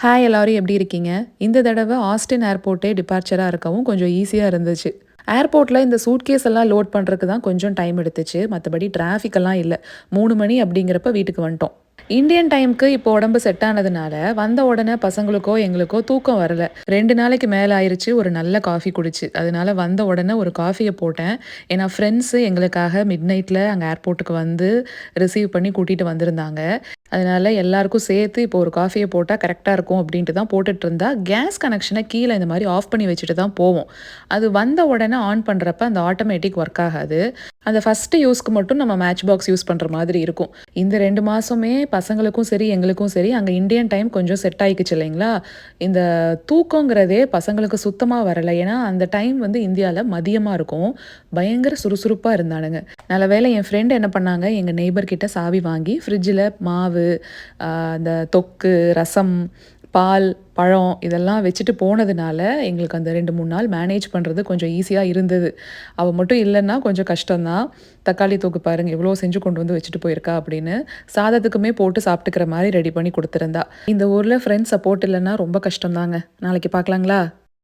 Hi எல்லாரும் எப்படி இருக்கீங்க? இந்த தடவை ஆஸ்டின் ஏர்போர்ட்டே டிபார்ச்சரா இருக்கவும் கொஞ்சம் ஈஸியா இருந்துச்சு. ஏர்போர்ட்ல இந்த சூட்கேஸ் எல்லாம் லோட் பண்றதுக்கு தான் கொஞ்சம் டைம் எடுத்துச்சு. மத்தபடி டிராஃபிக் எல்லாம் இல்ல. 3 மணி அப்படிங்கிறப்ப வீட்டுக்கு வந்துட்டோம். இந்தியன் டைம்க்கு இப்போ உடம்பு செட் ஆனதுனால, வந்த உடனே பசங்களுக்கோ, எங்களுக்கோ தூக்கம் வரல. 2 நாளைக்கு மேல ஆயிருச்சு ஒரு நல்ல காஃபி குடிச்சு. அதனால வந்த உடனே ஒரு காஃபிய போட்டேன். ஏன்னா ஃப்ரெண்ட்ஸு எங்களுக்காக மிட்நைட்ல அங்க ஏர்போர்ட்டுக்கு வந்து ரிசீவ் பண்ணி கூட்டிட்டு வந்திருந்தாங்க. அதனால எல்லாருக்கும் சேர்த்து இப்போ ஒரு காஃபிய போட்டா கரெக்ட்டா இருக்கும் அப்டின்ட்டு தான் போட்டுட்டு இருந்தா, கேஸ் கனெக்ஷன கீழ இந்த மாரி ஆஃப் பண்ணி வச்சுட்டு தான் போவோம். அது வந்த உடனே ஆன் பண்றப்ப அந்த ஆட்டோமேட்டிக் ஒர்க் ஆகாது. அந்த ஃபர்ஸ்ட் யூஸ்க்கு மட்டும் நம்ம மேட்ச் பாக்ஸ் யூஸ் பண்ற மாதிரி இருக்கும். இந்த 2 மாசமே பசங்களுக்கும் சரி, எங்களுக்கும் சரி அங்க இந்தியன் டைம் கொஞ்சம் செட் ஆயிக்கிச்சு இல்லைங்களா? இந்த தூக்கங்கிறதே பசங்களுக்கு சுத்தமா வரல. ஏன்னா, அந்த டைம் வந்து இந்தியால மதியமா இருக்கும். பயங்கர சுறுசுறுப்பா இருந்தானுங்க. நல்ல வேளை என் ஃப்ரெண்ட் என்ன பண்ணாங்க, எங்க நெய்பர் கிட்ட சாவி வாங்கி ஃப்ரிட்ஜில மாவு, அந்த தொக்கு, ரசம், பால், பழம் இதெல்லாம் வச்சுட்டு போனதுனால, எங்களுக்கு அந்த 2, 3 நாள் மேனேஜ் பண்றது கொஞ்சம் ஈஸியா இருந்தது. அவ மட்டும் இல்லன்னா கொஞ்சம் கஷ்டம் தான். "தக்காளி தொக்கு பாருங்க எவ்வளோ செஞ்சு கொண்டு வந்து வச்சுட்டு போயிருக்கா" அப்படின்னு சாதத்துக்குமே போட்டு சாப்பிட்டுக்கிற மாரி ரெடி பண்ணி குடுத்திருந்தா. இந்த ஊர்ல ஃப்ரெண்ட்ஸ் சப்போர்ட் இல்லன்னா ரொம்ப கஷ்டம் தாங்க. நாளைக்கு பார்க்கலாங்களா?